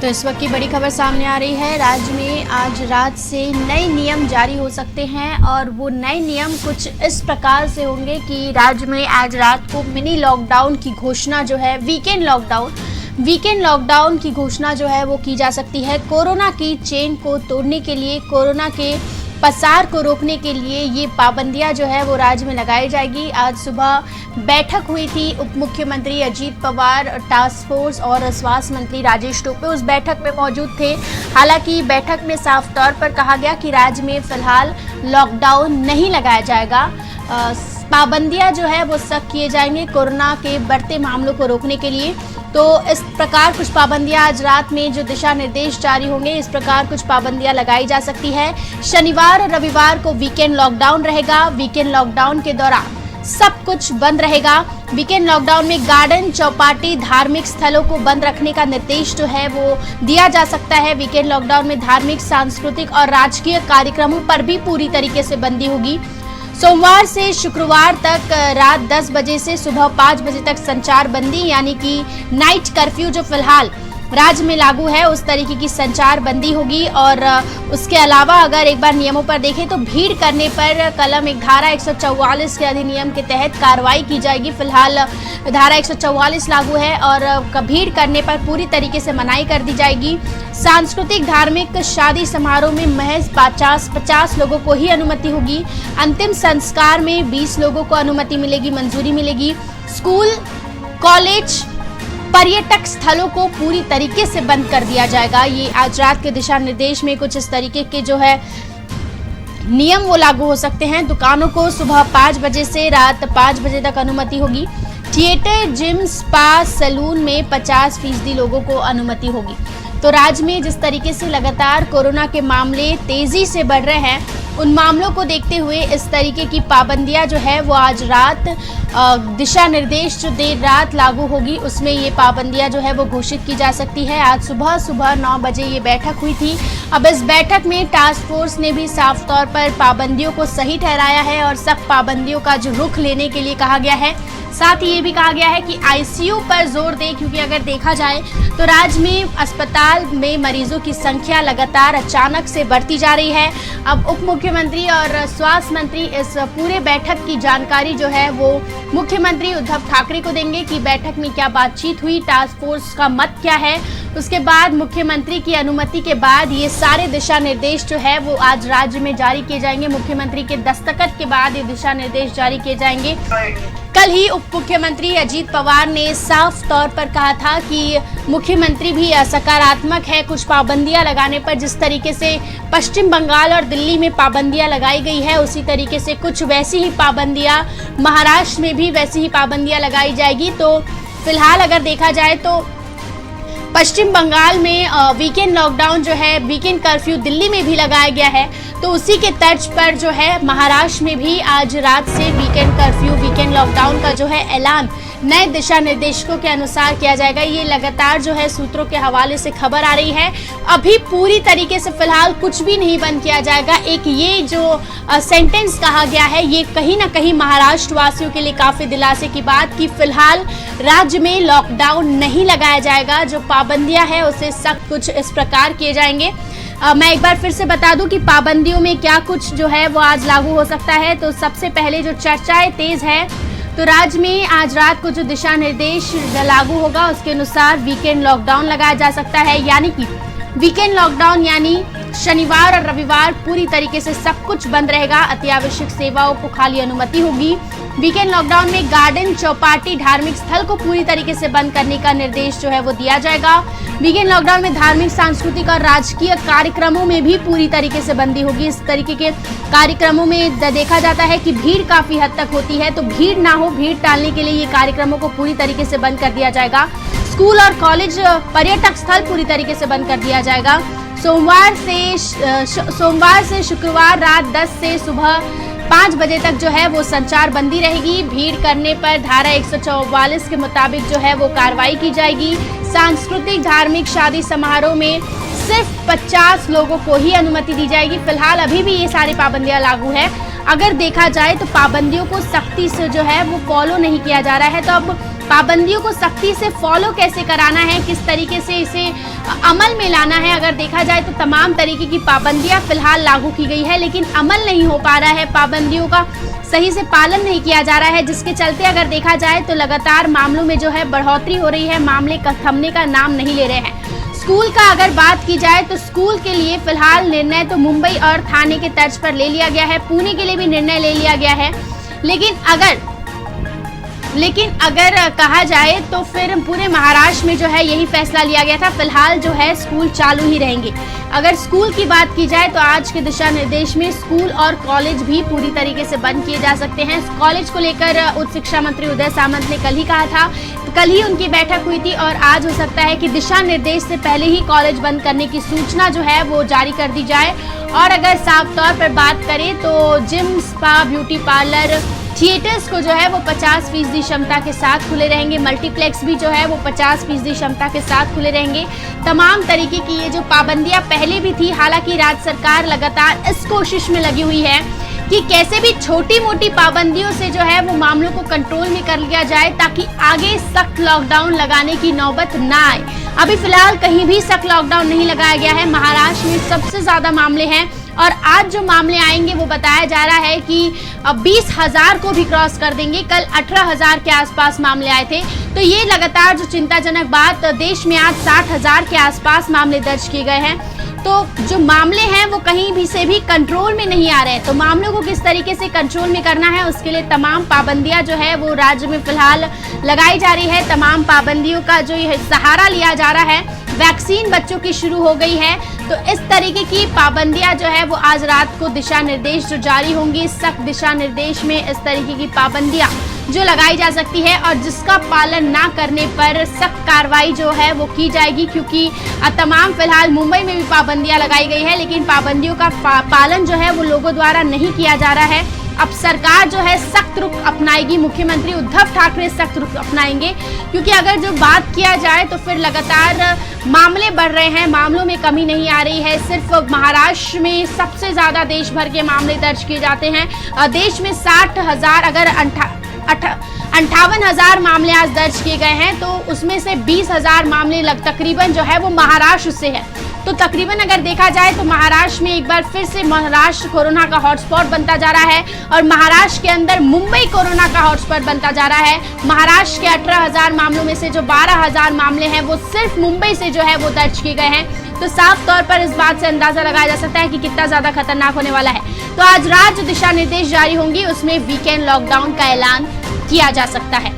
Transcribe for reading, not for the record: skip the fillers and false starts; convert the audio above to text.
तो इस वक्त की बड़ी खबर सामने आ रही है। राज्य में आज रात से नए नियम जारी हो सकते हैं और वो नए नियम कुछ इस प्रकार से होंगे कि राज्य में आज रात को मिनी लॉकडाउन की घोषणा जो है, वीकेंड लॉकडाउन की घोषणा जो है वो की जा सकती है। कोरोना की चेन को तोड़ने के लिए, कोरोना के पसार को रोकने के लिए ये पाबंदियां जो है वो राज्य में लगाई जाएगी। आज सुबह बैठक हुई थी, उप मुख्यमंत्री अजीत पवार, टास्क फोर्स और स्वास्थ्य मंत्री राजेश टोपे उस बैठक में मौजूद थे। हालांकि बैठक में साफ तौर पर कहा गया कि राज्य में फिलहाल लॉकडाउन नहीं लगाया जाएगा। पाबंदियां जो है वो सख्त किए जाएंगे कोरोना के बढ़ते मामलों को रोकने के लिए। तो इस प्रकार कुछ पाबंदियां आज रात में जो दिशा निर्देश जारी होंगे, इस प्रकार कुछ पाबंदियां लगाई जा सकती है। शनिवार और रविवार को वीकेंड लॉकडाउन रहेगा। वीकेंड लॉकडाउन के दौरान सब कुछ बंद रहेगा। वीकेंड लॉकडाउन में गार्डन, चौपाटी, धार्मिक स्थलों को बंद रखने का निर्देश जो है वो दिया जा सकता है। वीकेंड लॉकडाउन में धार्मिक, सांस्कृतिक और राजकीय कार्यक्रमों पर भी पूरी तरीके से बंदी होगी। सोमवार से शुक्रवार तक रात 10 बजे से सुबह 5 बजे तक संचार बंदी, यानी कि नाइट कर्फ्यू जो फिलहाल राज्य में लागू है, उस तरीके की संचार बंदी होगी। और उसके अलावा अगर एक बार नियमों पर देखें तो भीड़ करने पर कलम एक धारा 144 के अधिनियम के तहत कार्रवाई की जाएगी। फिलहाल धारा 144 लागू है और भीड़ करने पर पूरी तरीके से मनाही कर दी जाएगी। सांस्कृतिक, धार्मिक, शादी समारोह में महज 50 लोगों को ही अनुमति होगी। अंतिम संस्कार में 20 लोगों को अनुमति मिलेगी, मंजूरी मिलेगी। स्कूल, कॉलेज, पर्यटक स्थलों को पूरी तरीके से बंद कर दिया जाएगा। ये आज रात के दिशा निर्देश में कुछ इस तरीके के जो है नियम वो लागू हो सकते हैं। दुकानों को सुबह 5 बजे से रात 5 बजे तक अनुमति होगी। थिएटर, जिम, स्पा, सैलून में 50% लोगों को अनुमति होगी। तो राज्य में जिस तरीके से लगातार कोरोना के मामले तेजी से बढ़ रहे हैं, उन मामलों को देखते हुए इस तरीके की पाबंदियां जो है वो आज रात दिशा निर्देश जो देर रात लागू होगी, उसमें ये पाबंदियां जो है वो घोषित की जा सकती है। आज सुबह 9 बजे ये बैठक हुई थी। अब इस बैठक में टास्क फोर्स ने भी साफ तौर पर पाबंदियों को सही ठहराया है और सख्त पाबंदियों का जो रुख लेने के लिए कहा गया है। साथ ही ये भी कहा गया है कि आईसीयू पर जोर दें, क्योंकि अगर देखा जाए तो राज्य में अस्पताल में मरीजों की संख्या लगातार अचानक से बढ़ती जा रही है। अब उप मुख्यमंत्री और स्वास्थ्य मंत्री इस पूरे बैठक की जानकारी जो है वो मुख्यमंत्री उद्धव ठाकरे को देंगे कि बैठक में क्या बातचीत हुई, टास्क फोर्स का मत क्या है। उसके बाद मुख्यमंत्री की अनुमति के बाद ये सारे दिशा निर्देश जो है वो आज राज्य में जारी किए जाएंगे। मुख्यमंत्री के दस्तखत के बाद ये दिशा निर्देश जारी किए जाएंगे। कल ही उप मुख्यमंत्री अजीत पवार ने साफ तौर पर कहा था कि मुख्यमंत्री भी सकारात्मक है कुछ पाबंदियां लगाने पर। जिस तरीके से पश्चिम बंगाल और दिल्ली में पाबंदियां लगाई गई है, उसी तरीके से कुछ वैसी ही पाबंदियां महाराष्ट्र में भी वैसी ही पाबंदियां लगाई जाएगी। तो फिलहाल अगर देखा जाए तो पश्चिम बंगाल में वीकेंड लॉकडाउन जो है, वीकेंड कर्फ्यू दिल्ली में भी लगाया गया है, तो उसी के तर्ज पर जो है महाराष्ट्र में भी आज रात से वीकेंड कर्फ्यू, वीकेंड लॉकडाउन का जो है ऐलान नए दिशा निर्देशों के अनुसार किया जाएगा। ये लगातार जो है सूत्रों के हवाले से खबर आ रही है। अभी पूरी तरीके से फिलहाल कुछ भी नहीं बंद किया जाएगा। एक ये जो सेंटेंस कहा गया है, ये कहीं ना कहीं महाराष्ट्र वासियों के लिए काफी दिलासे की बात कि फिलहाल राज्य में लॉकडाउन नहीं लगाया जाएगा। जो पाबंदियां हैं उसे सख्त कुछ इस प्रकार किए जाएंगे। मैं एक बार फिर से बता दूं कि पाबंदियों में क्या कुछ जो है वो आज लागू हो सकता है। तो सबसे पहले जो चर्चाएं तेज है, तो राज्य में आज रात को जो दिशा निर्देश लागू होगा उसके अनुसार वीकेंड लॉकडाउन लगाया जा सकता है। यानी कि वीकेंड लॉकडाउन यानी शनिवार और रविवार पूरी तरीके से सब कुछ बंद रहेगा। अतिआवश्यक सेवाओं को खाली अनुमति होगी। वीकेंड लॉकडाउन में गार्डन, चौपाटी, धार्मिक स्थल को पूरी तरीके से बंद करने का निर्देश जो है वो दिया जाएगा। वीकेंड लॉकडाउन में धार्मिक, सांस्कृतिक और राजकीय कार्यक्रमों में भी पूरी तरीके से बंदी होगी। इस तरीके के कार्यक्रमों में देखा जाता है कि भीड़ काफी हद तक होती है, तो भीड़ ना हो, भीड़ टालने के लिए ये कार्यक्रमों को पूरी तरीके से बंद कर दिया जाएगा। स्कूल और कॉलेज, पर्यटक स्थल पूरी तरीके से बंद कर दिया जाएगा। सोमवार से शुक्रवार रात 10 से सुबह 5 बजे तक जो है वो संचार बंदी रहेगी। भीड़ करने पर धारा 144 के मुताबिक जो है वो कार्रवाई की जाएगी। सांस्कृतिक, धार्मिक, शादी समारोह में सिर्फ 50 लोगों को ही अनुमति दी जाएगी। फिलहाल अभी भी ये सारी पाबंदियां लागू है। अगर देखा जाए तो पाबंदियों को सख्ती से जो है वो फॉलो नहीं किया जा रहा है। तो अब पाबंदियों को सख्ती से फॉलो कैसे कराना है, किस तरीके से इसे अमल में लाना है। अगर देखा जाए तो तमाम तरीके की पाबंदियां फिलहाल लागू की गई है, लेकिन अमल नहीं हो पा रहा है, पाबंदियों का सही से पालन नहीं किया जा रहा है, जिसके चलते अगर देखा जाए तो लगातार मामलों में जो है बढ़ोतरी हो रही है, मामले थमने का नाम नहीं ले रहे हैं। स्कूल का अगर बात की जाए तो स्कूल के लिए फिलहाल निर्णय तो मुंबई और ठाणे के तर्ज पर ले लिया गया है, पुणे के लिए भी निर्णय ले लिया गया है, लेकिन अगर कहा जाए तो फिर पूरे महाराष्ट्र में जो है यही फैसला लिया गया था। फिलहाल जो है स्कूल चालू ही रहेंगे। अगर स्कूल की बात की जाए तो आज के दिशा निर्देश में स्कूल और कॉलेज भी पूरी तरीके से बंद किए जा सकते हैं। कॉलेज को लेकर उच्च शिक्षा मंत्री उदय सामंत ने कल ही कहा था, तो कल ही उनकी बैठक हुई थी और आज हो सकता है कि दिशा निर्देश से पहले ही कॉलेज बंद करने की सूचना जो है वो जारी कर दी जाए। और अगर साफ तौर पर बात करें तो gym, spa, beauty parlour, theatres को जो है वो 50% क्षमता के साथ खुले रहेंगे। मल्टीप्लेक्स भी जो है वो 50% क्षमता के साथ खुले रहेंगे। तमाम तरीके की ये जो पाबंदियां पहले भी थी, हालांकि राज्य सरकार लगातार इस कोशिश में लगी हुई है कि कैसे भी छोटी मोटी पाबंदियों से जो है वो मामलों को कंट्रोल में कर लिया जाए, ताकि आगे सख्त लॉकडाउन लगाने की नौबत ना आए। अभी फिलहाल कहीं भी सख्त लॉकडाउन नहीं लगाया गया है। महाराष्ट्र में सबसे ज्यादा मामले हैं और आज जो मामले आएंगे वो बताया जा रहा है कि 20,000 को भी क्रॉस कर देंगे। कल 18,000 के आसपास मामले आए थे। तो ये लगातार जो चिंताजनक बात, देश में आज 60,000 के आसपास मामले दर्ज किए गए हैं। तो जो मामले हैं वो कहीं भी से भी कंट्रोल में नहीं आ रहे हैं। तो मामलों को किस तरीके से कंट्रोल में करना है, उसके लिए तमाम पाबंदियां जो है वो राज्य में फिलहाल लगाई जा रही है। तमाम पाबंदियों का जो ये सहारा लिया जा रहा है, वैक्सीन बच्चों की शुरू हो गई है। तो इस तरीके की पाबंदियां जो है वो आज रात को दिशा निर्देश जो जारी होंगी, सख्त दिशा निर्देश में इस तरीके की पाबंदियां जो लगाई जा सकती है और जिसका पालन ना करने पर सख्त कार्रवाई जो है वो की जाएगी। क्योंकि तमाम फिलहाल मुंबई में भी पाबंदियां लगाई गई है, लेकिन पाबंदियों का पालन जो है वो लोगों द्वारा नहीं किया जा रहा है। अब सरकार जो है सख्त रुख अपनाएगी, मुख्यमंत्री उद्धव ठाकरे सख्त रुख अपनाएंगे, क्योंकि अगर जो बात किया जाए तो फिर लगातार मामले बढ़ रहे हैं, मामलों में कमी नहीं आ रही है। सिर्फ महाराष्ट्र में सबसे ज्यादा देश भर के मामले दर्ज किए जाते हैं। देश में 60,000 अगर 58,000 मामले आज दर्ज किए गए हैं, तो उसमें से 20,000 मामले तकरीबन जो है वो महाराष्ट्र से है। तो तकरीबन अगर देखा जाए तो महाराष्ट्र में एक बार फिर से महाराष्ट्र कोरोना का हॉटस्पॉट बनता जा रहा है और महाराष्ट्र के अंदर मुंबई कोरोना का हॉटस्पॉट बनता जा रहा है। महाराष्ट्र के 18,000 मामलों में से जो 12,000 मामले हैं वो सिर्फ मुंबई से जो है वो दर्ज किए गए हैं। तो साफ तौर पर इस बात से अंदाजा लगाया जा सकता है कि कितना ज्यादा खतरनाक होने वाला है। तो आज रात जो दिशा निर्देश जारी होंगी उसमें वीकेंड लॉकडाउन का ऐलान किया जा सकता है।